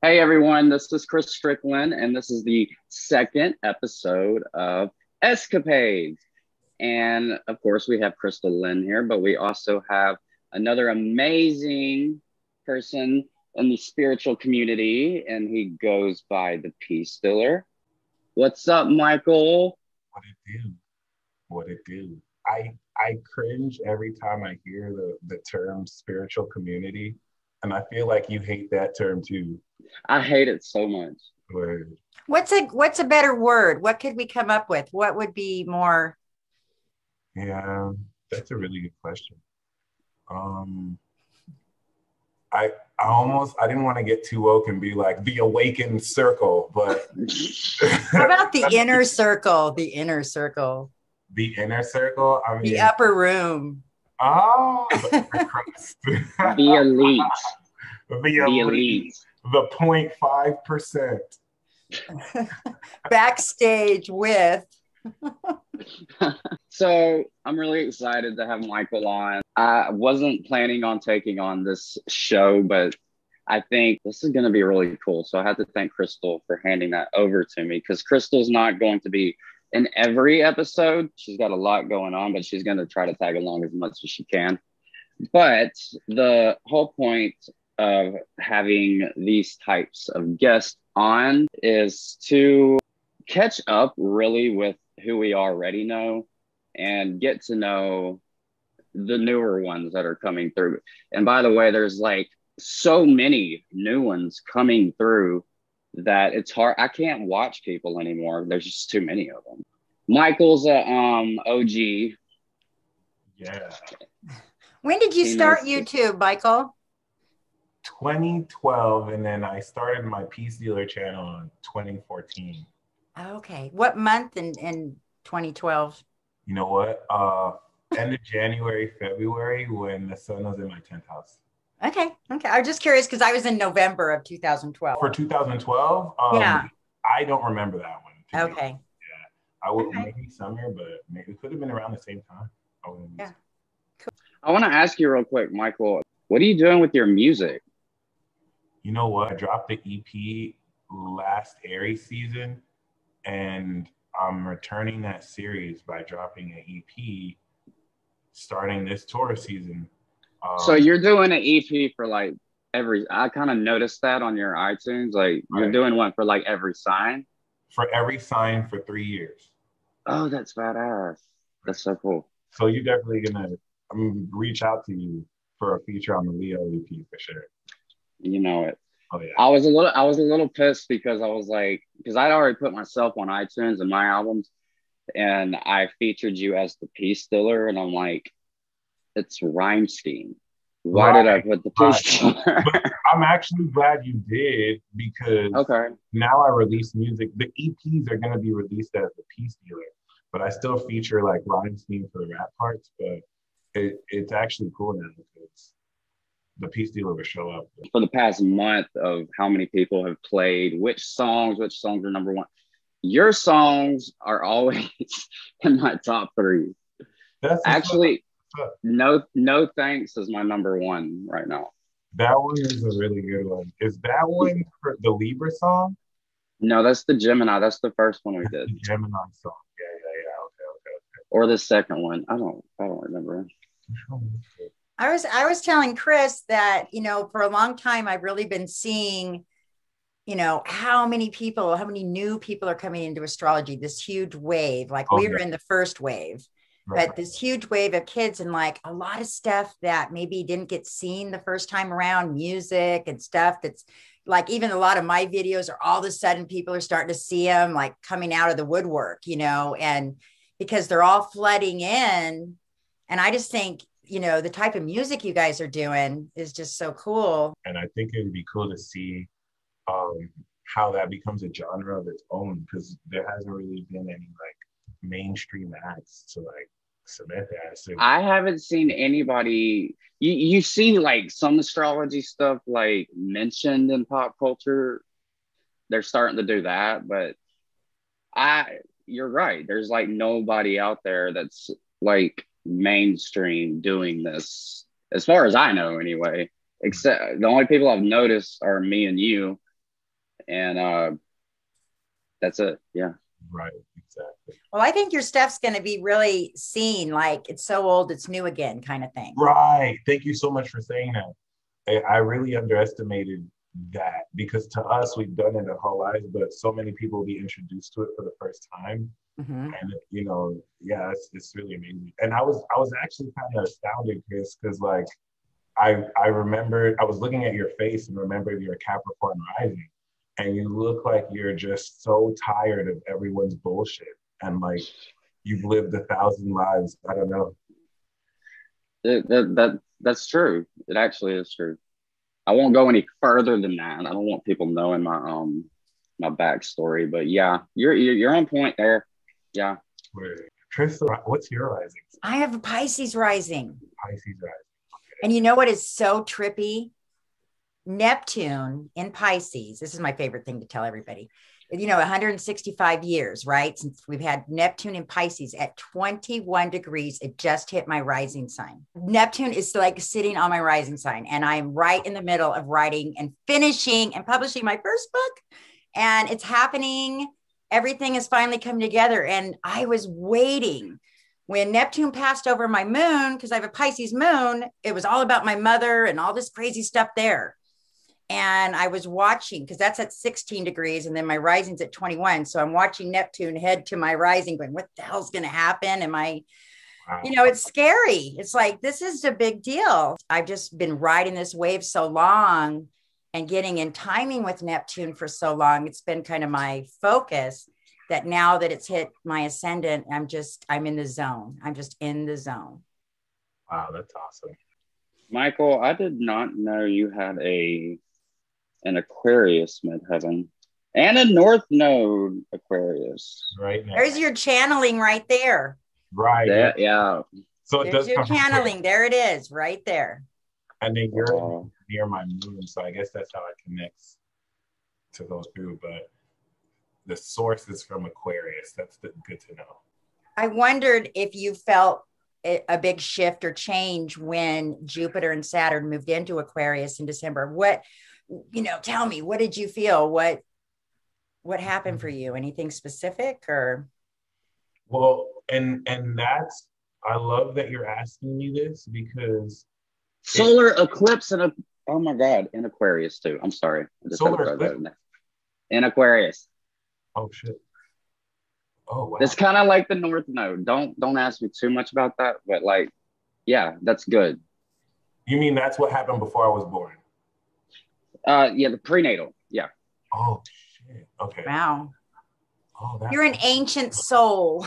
Hey everyone, this is Chris Strickland, and this is the second episode of Escapades. And of course, we have Chrystal Lynn here, but we also have another amazing person in the spiritual community, and he goes by the Peace Stiller. What's up, Michael? What it do? What it do? I cringe every time I hear the term spiritual community, and I feel like you hate that term too. I hate it so much. But What's a better word? What could we come up with? What would be more? yeah, that's a really good question. Um, I didn't want to get too woke and be like the awakened circle, but How about the inner circle? The inner circle. the inner circle. I The mean, upper room. oh, the crust. The elite. The The elite. elite. The 0.5%. Backstage with. So I'm really excited to have Michael on. I wasn't planning on taking on this show, but I think this is going to be really cool. So I have to thank Chrystal for handing that over to me because Crystal's not going to be in every episode. She's got a lot going on, but she's going to try to tag along as much as she can. But the whole point of having these types of guests on is to catch up really with who we already know and get to know the newer ones that are coming through. And by the way, there's like so many new ones coming through that it's hard. I can't watch people anymore. There's just too many of them. Michael's a OG. Yeah. When did you He start knows. YouTube, Michael? 2012, and then I started my Peace Dealer channel in 2014. Okay. What month in 2012? You know what? End of January, February, when the sun was in my 10th house. Okay. Okay. I was just curious because I was in November of 2012. For 2012, Yeah. I don't remember that one. To be honest. Okay. I would Okay. maybe summer, but maybe it could have been around the same time. Yeah. I want to ask you real quick, Michael, what are you doing with your music? You know what? I dropped the EP last Aries season, and I'm returning that series by dropping an EP starting this Taurus season. So you're doing an EP for like I kind of noticed that on your iTunes. Like you're Right. doing one for like every sign. For every sign for 3 years. Oh, that's badass. That's so cool. So you're definitely gonna reach out to you for a feature on the Leo EP for sure. You know it. Oh yeah. I was a little pissed because I was like, because I'd already put myself on iTunes and my albums, and I featured you as the Peace Stiller, and I'm like, it's rhyme scheme. Why did I put the Peace Stiller? But I'm actually glad you did because Okay. now I release music. The EPs are gonna be released as the Peace Dealer, but I still feature like rhyme scheme for the rap parts. But it's actually cool now because the Peace Dealer will show up. For the past month of how many people have played which songs are number one. Your songs are always in my top three. That's Actually, what's up. no thanks is my number one right now. That one is a really good one. Is that one for the Libra song? No, that's the Gemini. That's the first one we did. The Gemini song. Yeah. Okay. Or the second one. I don't remember. I was telling Chris that, for a long time, I've really been seeing, how many new people are coming into astrology, this huge wave. Like we were in the first wave, but this huge wave of kids and like a lot of stuff that maybe didn't get seen the first time around, music and stuff that's like, even a lot of my videos are all of a sudden people are starting to see them like coming out of the woodwork, and because they're all flooding in. And I just think, the type of music you guys are doing is just so cool. And I think it would be cool to see how that becomes a genre of its own because there hasn't really been any like mainstream acts to like cement that. So I haven't seen anybody. You see like some astrology stuff like mentioned in pop culture. They're starting to do that, but you're right. There's like nobody out there that's like mainstream doing this, as far as I know, anyway. Except the only people I've noticed are me and you, And that's it. Yeah. Right, exactly. Well, I think your stuff's going to be really seen, like it's so old, it's new again kind of thing. Right. Thank you so much for saying that. I really underestimated that because to us, we've done it our whole lives, but so many people will be introduced to it for the first time. Mm-hmm. And you know, yeah, it's really amazing. And I was actually kind of astounded, Chris, because like I remember I was looking at your face and remembered you're a Capricorn rising, and you look like you're just so tired of everyone's bullshit and like you've lived 1,000 lives. I don't know. That's true. It actually is true. I won't go any further than that. I don't want people knowing my backstory, but yeah, you're on point there. Yeah. Chrystal, what's your rising? I have a Pisces rising. Pisces rising. Okay. And you know what is so trippy? Neptune in Pisces. This is my favorite thing to tell everybody. 165 years, right? Since we've had Neptune in Pisces at 21 degrees, it just hit my rising sign. Neptune is like sitting on my rising sign, and I'm right in the middle of writing and finishing and publishing my first book. And it's happening. Everything is finally coming together. And I was waiting when Neptune passed over my moon, because I have a Pisces moon. It was all about my mother and all this crazy stuff there. And I was watching, because that's at 16 degrees and then my rising's at 21. So I'm watching Neptune head to my rising going, what the hell's going to happen? Am I, it's scary. It's like, this is a big deal. I've just been riding this wave so long and getting in timing with Neptune for so long. It's been kind of my focus that now that it's hit my ascendant, I'm in the zone. I'm just in the zone. Wow, that's awesome. Michael, I did not know you had an Aquarius midheaven and a North Node Aquarius. Right now. There's your channeling right there. Right. Yeah. So it There's does your come channeling. There it is, right there. And then you're near my moon, so I guess that's how it connects to those two. But the source is from Aquarius. That's good to know. I wondered if you felt a big shift or change when Jupiter and Saturn moved into Aquarius in December. Tell me, what did you feel? What happened for you? Anything specific or? Well, and that's, I love that you're asking me this because solar eclipse oh my God, in Aquarius too. I'm sorry. I just solar eclipse in Aquarius. Oh shit. Oh wow. It's kind of like the North Node. Don't ask me too much about that, but like, yeah, that's good. You mean that's what happened before I was born? Yeah, the prenatal. Yeah. Oh shit. Okay. Wow. Oh, you're an ancient soul.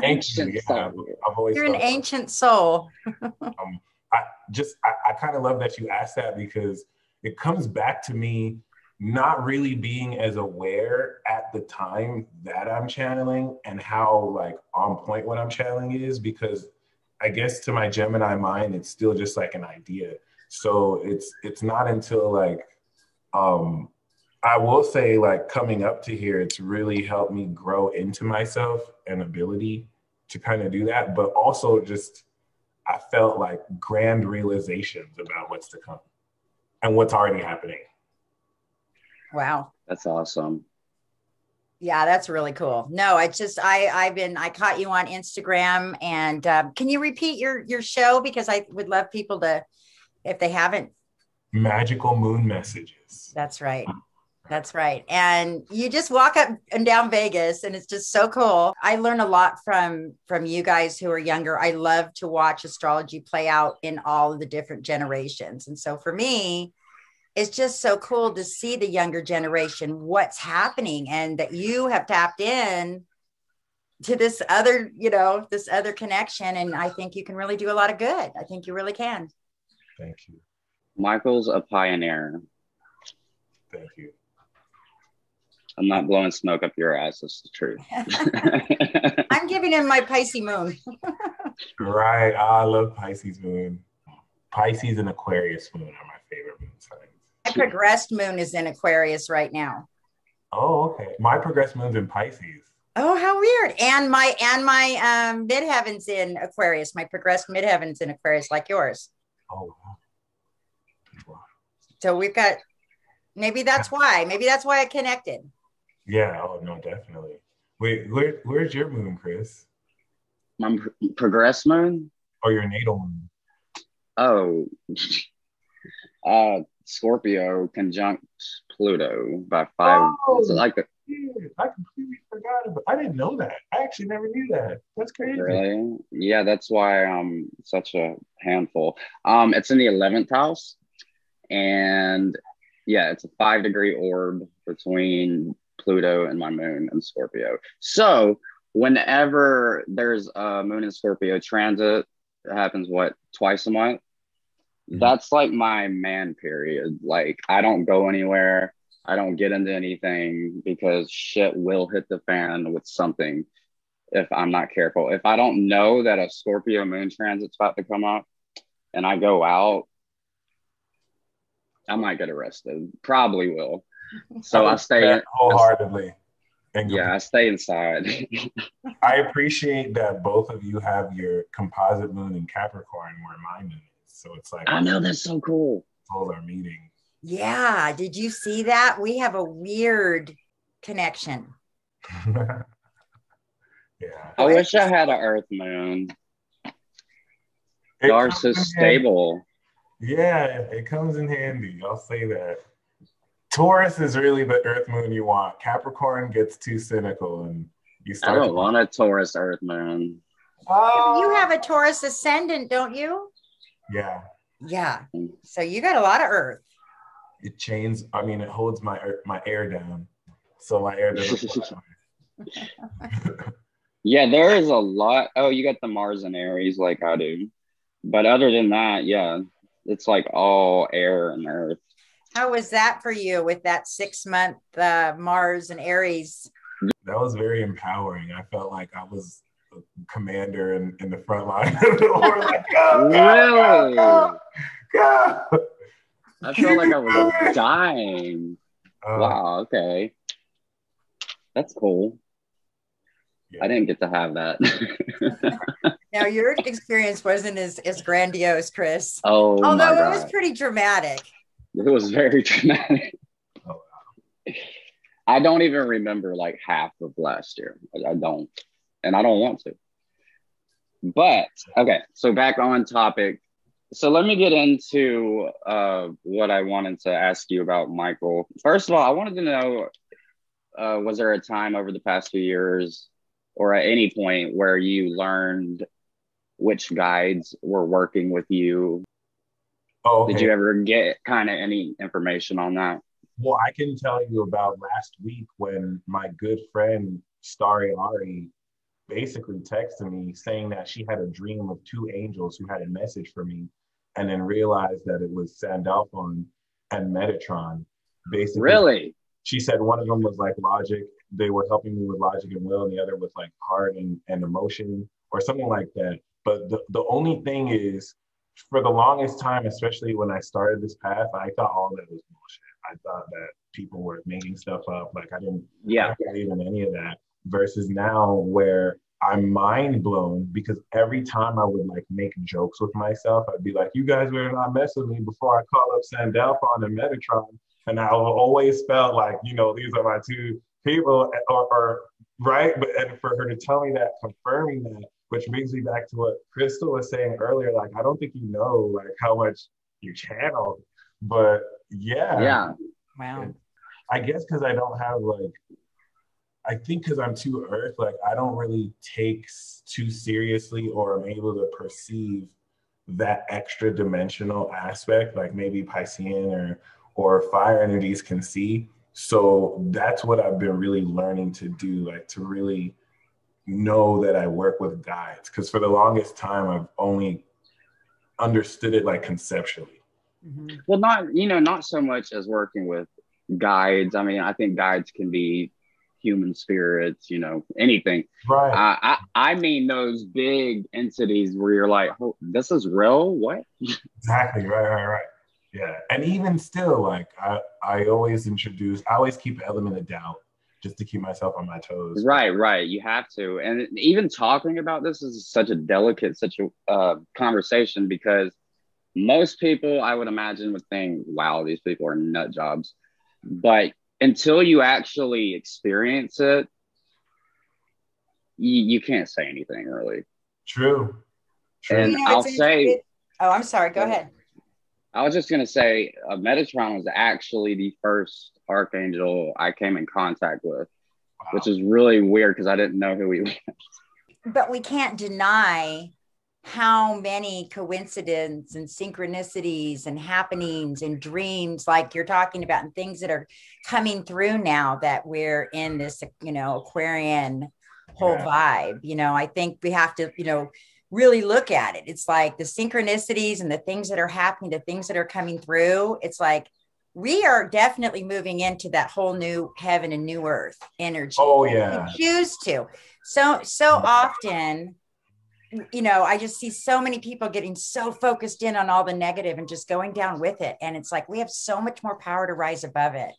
Ancient soul. I've always you're an ancient soul. I kind of love that you asked that because it comes back to me not really being as aware at the time that I'm channeling and how like on point what I'm channeling is, because I guess to my Gemini mind, it's still just like an idea. So it's not until like, I will say like coming up to here, it's really helped me grow into myself and ability to kind of do that. But also just, I felt like grand realizations about what's to come and what's already happening. Wow. That's awesome. Yeah, that's really cool. No, it's just, I caught you on Instagram and can you repeat your show? Because I would love people to, if they haven't. Magical Moon Messages. That's right. That's right. And you just walk up and down Vegas and it's just so cool. I learn a lot from you guys who are younger. I love to watch astrology play out in all of the different generations. And so for me, it's just so cool to see the younger generation, what's happening, and that you have tapped in to this other connection. And I think you can really do a lot of good. I think you really can. Thank you. Michael's a pioneer. Thank you. I'm not blowing smoke up your ass. That's the truth. I'm giving him my Pisces moon. Right. I love Pisces moon. Pisces and Aquarius moon are my favorite moon signs. My progressed moon is in Aquarius right now. Oh, okay. My progressed moon's in Pisces. Oh, how weird. And my midheaven's in Aquarius. My progressed midheaven's in Aquarius like yours. Oh, wow. So we've got Maybe that's why. Maybe that's why I connected. Yeah. Oh no, definitely. Wait, where's your moon, Chris? My progress moon? Or your natal moon? Oh, Scorpio conjunct Pluto by 5. It's Oh, like yeah, I completely forgot about. I didn't know that. I actually never knew that. That's crazy. really, yeah, that's why I'm such a handful. It's in the 11th house, and yeah, it's a 5-degree orb between Pluto and my moon and Scorpio. So whenever there's a moon in Scorpio transit, it happens twice a month. That's like my man period. Like I don't go anywhere. I don't get into anything because shit will hit the fan with something if I'm not careful. If I don't know that a Scorpio moon transit's about to come up and I go out, I might get arrested. Probably will. So I stay wholeheartedly. I stay inside. I appreciate that both of you have your composite moon in Capricorn where mine is. So it's like, I know, that's so cool. Polar meeting. Yeah. Did you see that? We have a weird connection. Yeah. I wish I had an Earth moon. Ours so stable. Yeah, it comes in handy. I'll say that. Taurus is really the Earth moon you want. Capricorn gets too cynical and you start. I don't want a Taurus Earth moon. You have a Taurus ascendant, don't you? Yeah. Yeah. So you got a lot of Earth. It chains. I mean, it holds my air down, so my air doesn't. Yeah, there is a lot. Oh, you got the Mars and Aries like I do, but other than that, yeah, it's like all air and earth. How was that for you with that 6-month Mars and Aries? That was very empowering. I felt like I was a commander in the front line. Like, go, really? Go. I felt like I was dying. Wow, okay. That's cool. Yeah. I didn't get to have that. Now, your experience wasn't as grandiose, Chris. Oh, although it was pretty dramatic. It was very dramatic. Oh, wow. I don't even remember like half of last year. I don't, and I don't want to. But okay, so back on topic. So let me get into what I wanted to ask you about, Michael. First of all, I wanted to know, was there a time over the past few years or at any point where you learned which guides were working with you? Oh, okay. Did you ever get kind of any information on that? Well, I can tell you about last week when my good friend Starry Ari basically texted me saying that she had a dream of 2 angels who had a message for me, and then realized that it was Sandalphon and Metatron. Basically, really? She said one of them was like logic. They were helping me with logic and will, and the other was like heart and emotion or something like that. But the only thing is, for the longest time, especially when I started this path, I thought all that was bullshit. I thought that people were making stuff up. Like I didn't believe in any of that. Versus now where I'm mind blown because every time I would like make jokes with myself, I'd be like, you guys better not mess with me before I call up Sandalphon and Metatron. And I always felt like, you know, these are my 2 people or right. But and for her to tell me that, confirming that, which brings me back to what Chrystal was saying earlier, like, I don't think you know like how much you channel, but yeah. Wow. I guess because I don't have like, I think because I'm too earth, like I don't really take too seriously or I'm able to perceive that extra dimensional aspect, like maybe Piscean or fire energies can see. So that's what I've been really learning to do, like to really know that I work with guides. Because for the longest time, I've only understood it like conceptually. Mm-hmm. Well, not so much as working with guides. I mean, I think guides can be human spirits, anything. Right. I mean those big entities where you're like, oh, this is real? What? Exactly. Right. Yeah. And even still, like I always keep an element of doubt just to keep myself on my toes. Right. You have to. And even talking about this is such a delicate, conversation because most people, I would imagine, would think, wow, these people are nut jobs. but until you actually experience it, you can't say anything really. True. And You know, I'll say, oh, I'm sorry. Go ahead. I was just going to say, Metatron was actually the first archangel I came in contact with, Wow. which is really weird because I didn't know who he was. But we can't deny how many coincidences and synchronicities and happenings and dreams, like you're talking about, and things that are coming through now that we're in this, you know, Aquarian whole vibe. You know, I think we have to, you know, really look at it. It's like the synchronicities and the things that are happening, the things that are coming through. It's like we are definitely moving into that whole new heaven and new earth energy. Oh yeah. We choose to. So often, you know, I just see so many people getting so focused in on all the negative and just going down with it. And it's like, we have so much more power to rise above it.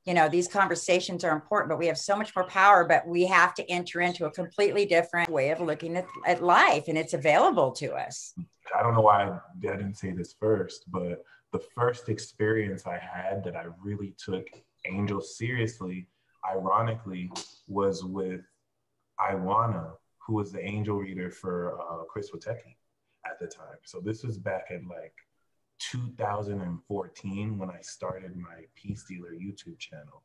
You know, these conversations are important, but we have so much more power, but we have to enter into a completely different way of looking at life, and it's available to us. I don't know why I didn't say this first, but the first experience I had that I really took angels seriously, ironically, was with Iwana, who was the angel reader for Chrystal at the time. So this was back in like 2014 when I started my Peace Dealer YouTube channel.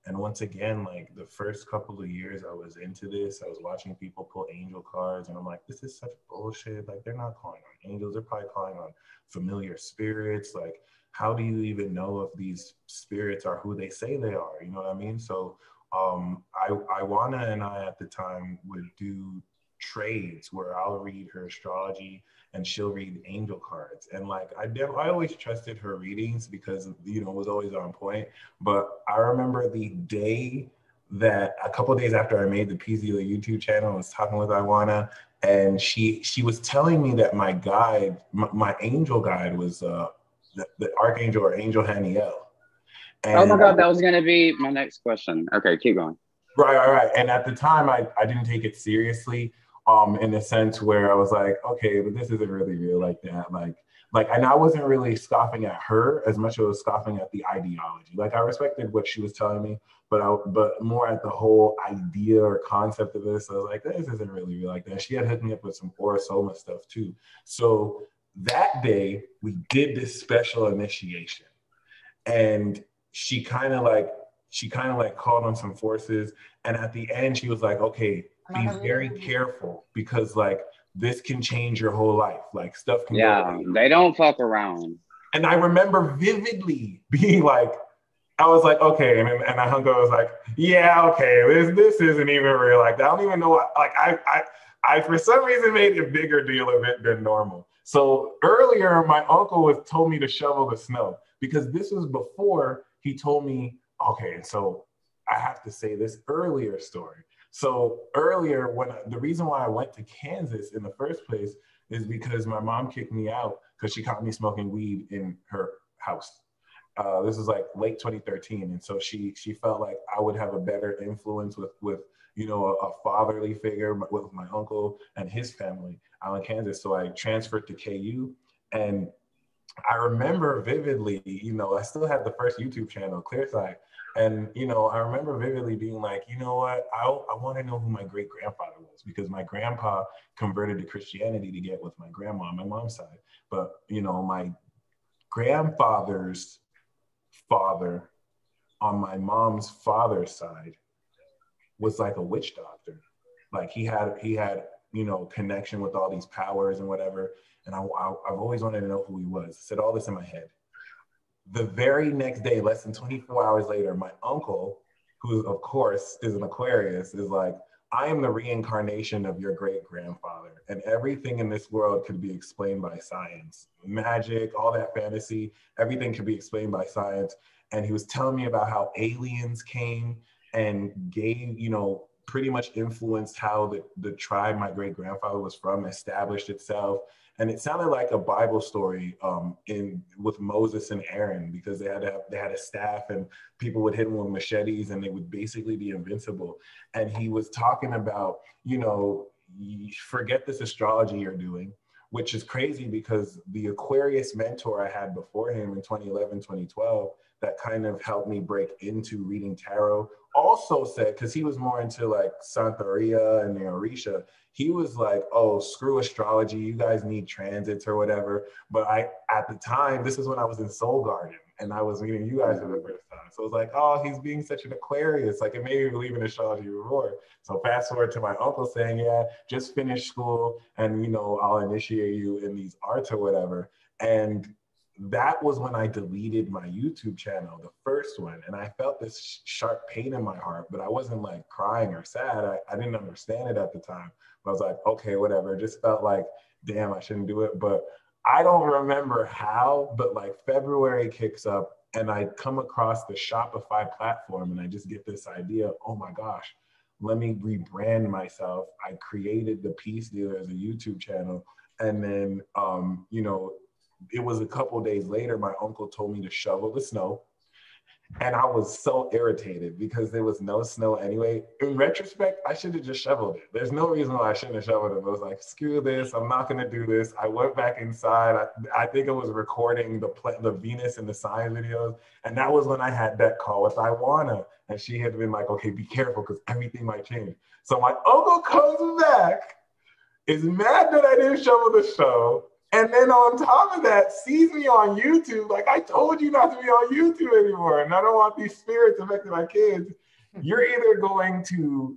And once again, like the first couple of years I was into this, I was watching people pull angel cards and I'm like, this is such bullshit. Like they're not calling on angels, they're probably calling on familiar spirits. Like, how do you even know if these spirits are who they say they are? You know what I mean? So Iwana and I at the time would do trades where I'll read her astrology and she'll read angel cards. And like I always trusted her readings because, you know, it was always on point. But I remember the day that a couple of days after I made the Peace Dealer YouTube channel, I was talking with Iwana, and she was telling me that my guide, my angel guide was the Archangel or Angel Haniel. And oh my God, that was going to be my next question. Okay, keep going. Right. And at the time, I didn't take it seriously, in the sense where I was like, okay, but this isn't really real like that. Like, and I wasn't really scoffing at her as much as I was scoffing at the ideology. Like, I respected what she was telling me, but more at the whole idea or concept of this. I was like, this isn't really real like that. She had hooked me up with some Aura Soma stuff too. So that day, we did this special initiation, and she kind of like called on some forces, and at the end she was like, okay, be very careful because like this can change your whole life, like stuff can go they don't fuck around. And I remember vividly being like, I was like, okay, and I hung up, I was like, yeah, okay, this isn't even real. Like, I don't even know what, like I for some reason made a bigger deal of it than normal. So earlier my uncle told me to shovel the snow, because this was before he told me, okay, and so I have to say this earlier story. So earlier, the reason why I went to Kansas in the first place is because my mom kicked me out because she caught me smoking weed in her house. This was like late 2013. And so she felt like I would have a better influence with you know, a fatherly figure with my uncle and his family out in Kansas. So I transferred to KU, and I remember vividly, you know, I still had the first YouTube channel, Clearside. And, you know, I remember vividly being like, you know what, I want to know who my great grandfather was, because my grandpa converted to Christianity to get with my grandma on my mom's side. But, you know, my grandfather's father on my mom's father's side was like a witch doctor. Like he had, you know, connection with all these powers and whatever. And I've always wanted to know who he was. I said all this in my head. The very next day, less than 24 hours later, my uncle, who of course is an Aquarius, is like, I am the reincarnation of your great grandfather, and everything in this world could be explained by science. Magic, all that fantasy, everything could be explained by science. And he was telling me about how aliens came and gave, you know, pretty much influenced how the tribe my great grandfather was from established itself. And it sounded like a Bible story with Moses and Aaron, because they had a staff and people would hit them with machetes and they would basically be invincible. And he was talking about, you know, forget this astrology you're doing, which is crazy because the Aquarius mentor I had before him in 2011, 2012, that kind of helped me break into reading tarot, also said, because he was more into like Santeria and the Orisha, he was like, oh, screw astrology, you guys need transits or whatever. But at the time, this is when I was in Soul Garden and I was meeting you guys for the first time. So it was like, oh, he's being such an Aquarius. Like, it made me believe in astrology more. So fast forward to my uncle saying, yeah, just finish school and, you know, I'll initiate you in these arts or whatever. And that was when I deleted my YouTube channel, the first one. And I felt this sharp pain in my heart, but I wasn't like crying or sad. I didn't understand it at the time. But I was like, okay, whatever. It just felt like, damn, I shouldn't do it. But I don't remember how, but like February kicks up and I come across the Shopify platform and I just get this idea, oh my gosh, let me rebrand myself. I created the Peace Dealer as a YouTube channel. And then, you know, it was a couple days later, my uncle told me to shovel the snow. And I was so irritated because there was no snow anyway. In retrospect, I should have just shoveled it. There's no reason why I shouldn't have shoveled it. I was like, screw this, I'm not gonna do this. I went back inside. I think I was recording the Venus and the sign videos. And that was when I had that call with Iwana. And she had been like, okay, be careful because everything might change. So my uncle comes back, is mad that I didn't shovel the snow. And then on top of that, sees me on YouTube. Like, I told you not to be on YouTube anymore. And I don't want these spirits affecting my kids. You're either going to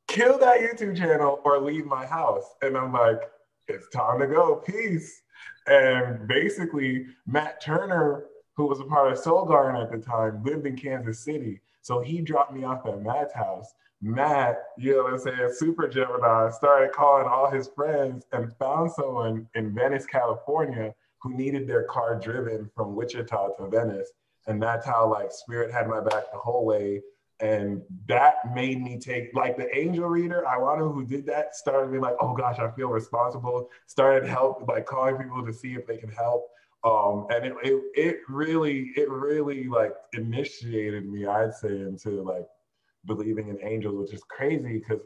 kill that YouTube channel or leave my house. And I'm like, it's time to go. Peace. And basically, Matt Turner, who was a part of Soul Garden at the time, lived in Kansas City. So he dropped me off at Matt's house. Matt, you know what I'm saying, super Gemini, started calling all his friends and found someone in Venice, California, who needed their car driven from Wichita to Venice. And that's how like Spirit had my back the whole way. And that made me take, like the angel reader, Iwana, who did that, started being like, oh gosh, I feel responsible, started help, like calling people to see if they can help. And it really like initiated me, I'd say, into like believing in angels, which is crazy because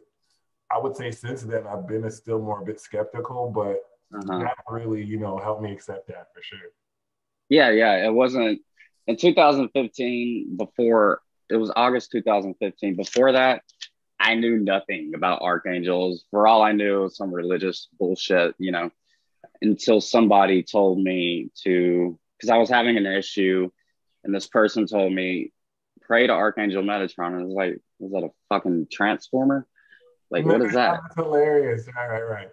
I would say since then I've been still more a bit skeptical, but that really, you know, helped me accept that for sure. Yeah, it wasn't in 2015. Before it was August 2015. Before that, I knew nothing about archangels. For all I knew, it was some religious bullshit, you know, until somebody told me to, because I was having an issue, and this person told me, pray to Archangel Metatron. And I was like, is that a fucking transformer? Like, what is that? That's hilarious. Right.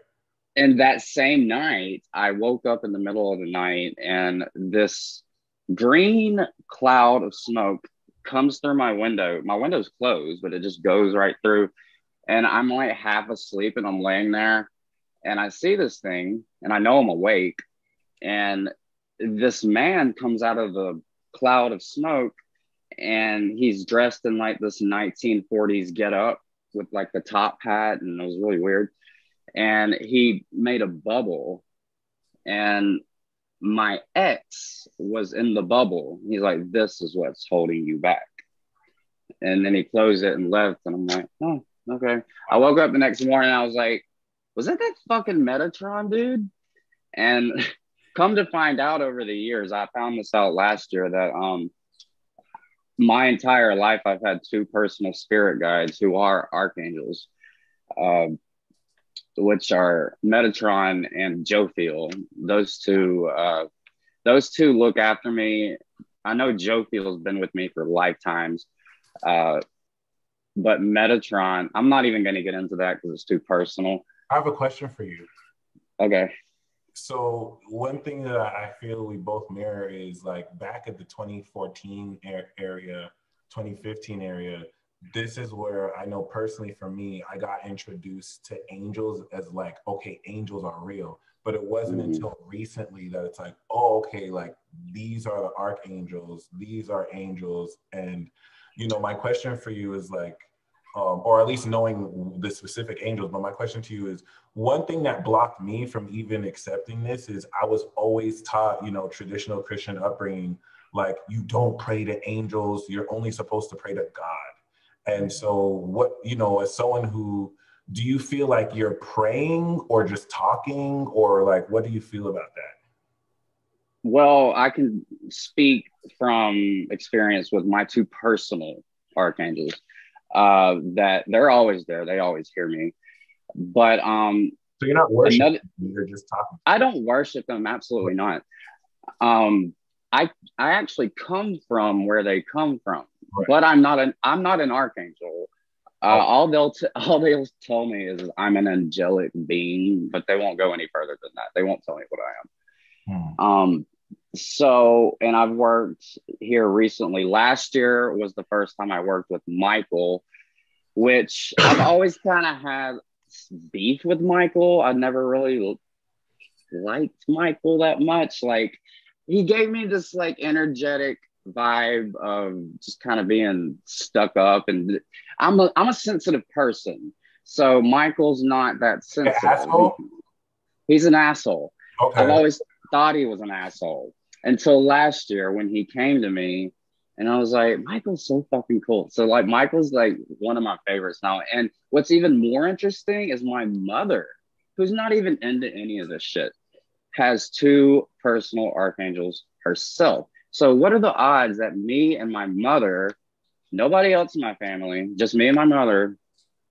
And that same night, I woke up in the middle of the night and this green cloud of smoke comes through my window. My window's closed, but it just goes right through. And I'm like half asleep and I'm laying there and I see this thing and I know I'm awake. And this man comes out of the cloud of smoke and he's dressed in like this 1940s get up with like the top hat, and it was really weird. And he made a bubble and my ex was in the bubble. He's like, this is what's holding you back. And then he closed it and left. And I'm like, oh, okay. I woke up the next morning and I was like, was that fucking Metatron dude? And come to find out over the years, I found this out last year that my entire life I've had two personal spirit guides who are archangels, which are Metatron and Jophiel. Those two look after me. I know Jophiel's been with me for lifetimes, but Metatron, I'm not even going to get into that because it's too personal. I have a question for you. Okay. So one thing that I feel we both mirror is like back at the 2014 area, 2015 area, this is where I know personally for me, I got introduced to angels as like, okay, angels are real. But it wasn't until recently that it's like, oh, okay, like these are the archangels, these are angels. And, you know, my question for you is like, or at least knowing the specific angels, but my question to you is, one thing that blocked me from even accepting this is I was always taught, you know, traditional Christian upbringing, like you don't pray to angels, you're only supposed to pray to God. And so what, you know, as someone who, do you feel like you're praying or just talking, or like, what do you feel about that? Well, I can speak from experience with my two personal archangels. That they're always there. They always hear me. But So you're not worshiping, another, you're just talking. I don't worship them. Absolutely not. Um, I actually come from where they come from, Right. but I'm not an archangel. All they'll tell me is I'm an angelic being, but they won't go any further than that. They won't tell me what I am. So, and I've worked here recently. Last year was the first time I worked with Michael, which I've always kind of had beef with Michael. I never really liked Michael that much. Like, he gave me this like energetic vibe of just kind of being stuck up, and I'm a sensitive person. So Michael's not that sensitive. Asshole? He's an asshole. Okay. I've always thought he was an asshole until last year when he came to me, and I was like, Michael's so fucking cool. So like Michael's like one of my favorites now. And what's even more interesting is my mother, who's not even into any of this shit, has two personal archangels herself. So what are the odds that me and my mother, nobody else in my family, just me and my mother,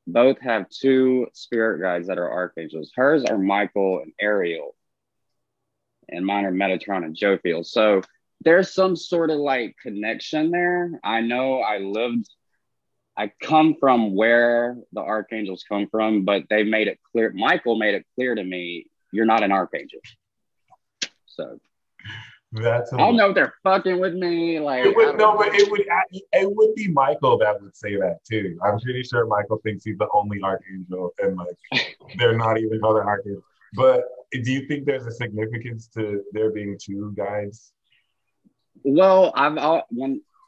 both have two spirit guides that are archangels? Hers are Michael and Ariel, and mine are Metatron and Jophiel. So there's some sort of like connection there. I know I come from where the archangels come from, but they made it clear. Michael made it clear to me, you're not an archangel. So that's I don't know if they're fucking with me. Like, it would be Michael that would say that too. I'm pretty sure Michael thinks he's the only archangel, and like they're not even other archangels. But do you think there's a significance to there being two guides? Well,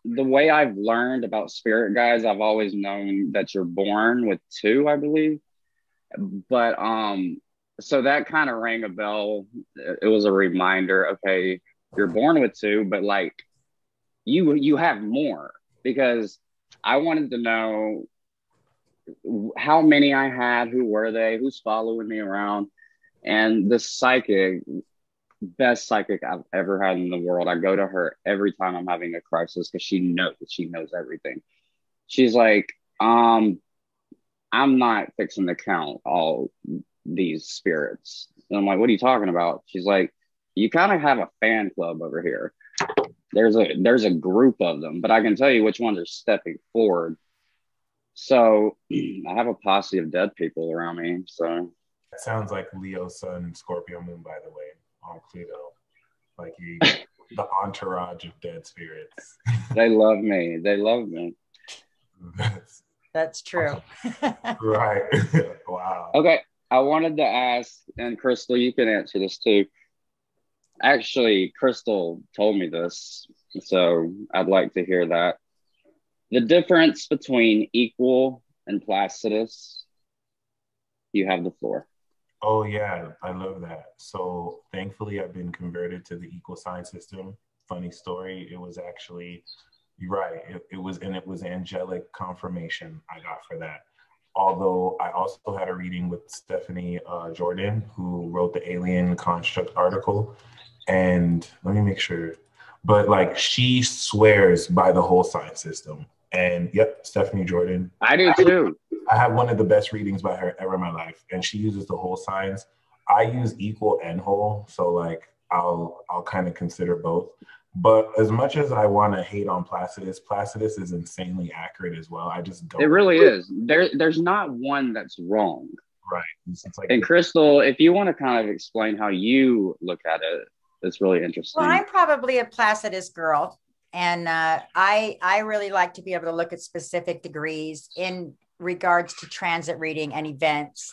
the way I've learned about spirit guides, I've always known that you're born with two, I believe. But so that kind of rang a bell. It was a reminder. Okay, you're born with two, but like you have more, because I wanted to know how many I had, who were they, who's following me around. And the psychic, best psychic I've ever had in the world, I go to her every time I'm having a crisis because she knows everything. She's like, I'm not fixing to count all these spirits. And I'm like, what are you talking about? She's like, you kind of have a fan club over here. There's a group of them, but I can tell you which ones are stepping forward. So I have a posse of dead people around me. So that sounds like Leo Sun, Scorpio Moon, by the way, on Pluto. Like the entourage of dead spirits. They love me. They love me. That's true. Right. Wow. Okay. I wanted to ask, and Chrystal, you can answer this too. Actually, Chrystal told me this, so I'd like to hear that. The difference between equal and Placidus. You have the floor. Oh yeah, I love that. So thankfully I've been converted to the equal sign system. Funny story, it was actually, you're right, it was angelic confirmation I got for that. Although I also had a reading with Stephanie Jordan, who wrote the Alien Construct article. And let me make sure, but like she swears by the whole sign system. And yep, Stephanie Jordan. I do too. I have one of the best readings by her ever in my life, and she uses the whole signs. I use equal and whole, so like I'll kind of consider both. But as much as I want to hate on Placidus is insanely accurate as well. I just don't. It really is. There's not one that's wrong. Right. It's like, and Chrystal, if you want to kind of explain how you look at it, it's really interesting. Well, I'm probably a Placidus girl. And I really like to be able to look at specific degrees in regards to transit reading and events.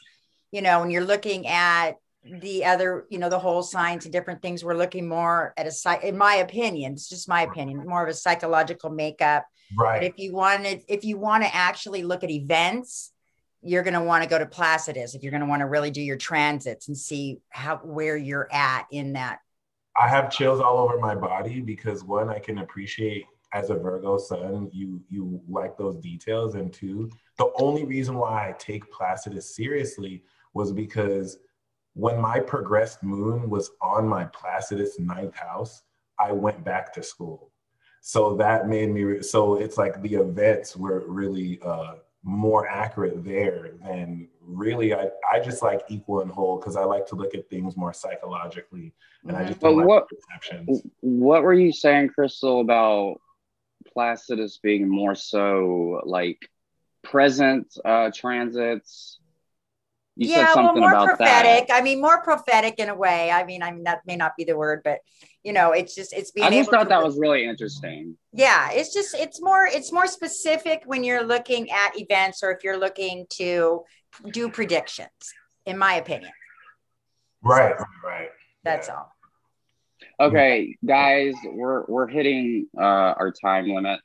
You know, when you're looking at the other, you know, the whole signs and different things, we're looking more at in my opinion, it's just my opinion, more of a psychological makeup. Right. But if you want to actually look at events, you're going to want to go to Placidus. If you're going to want to really do your transits and see where you're at in that. I have chills all over my body because one, I can appreciate as a Virgo sun, you like those details. And two, the only reason why I take Placidus seriously was because when my progressed moon was on my Placidus ninth house, I went back to school. So that made me, so it's like the events were really more accurate there than really, I just like equal and whole because I like to look at things more psychologically, and I just don't like perceptions. What were you saying, Chrystal, about Placidus being more so like present transits? You said something more about prophetic. that. I mean, more prophetic in a way. I mean, that may not be the word, but you know, it's being. I just thought that was really interesting. Yeah, it's more specific when you're looking at events, or if you're looking to do predictions, in my opinion. Right. That's all. Okay, guys, we're hitting our time limit.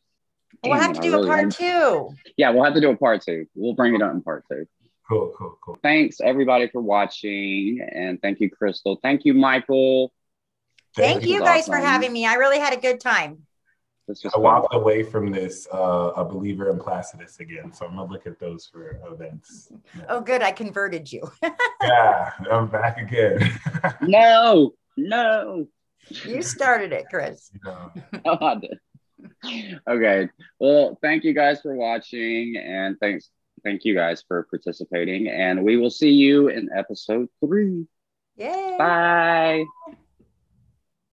We'll have to do a part 2. Yeah, we'll have to do a part 2. We'll bring it up in part 2. Cool. Thanks everybody for watching, and thank you, Chrystal. Thank you, Michael. Thank you guys for having me. I really had a good time. I walked away from this a believer in Placidus again, so I'm gonna look at those for events. Yeah. Oh, good. I converted you. Yeah, I'm back again. No. You started it, Chris. No, I did. Okay. Well, thank you guys for watching, and thank you guys for participating, and we will see you in episode 3. Yay. Bye.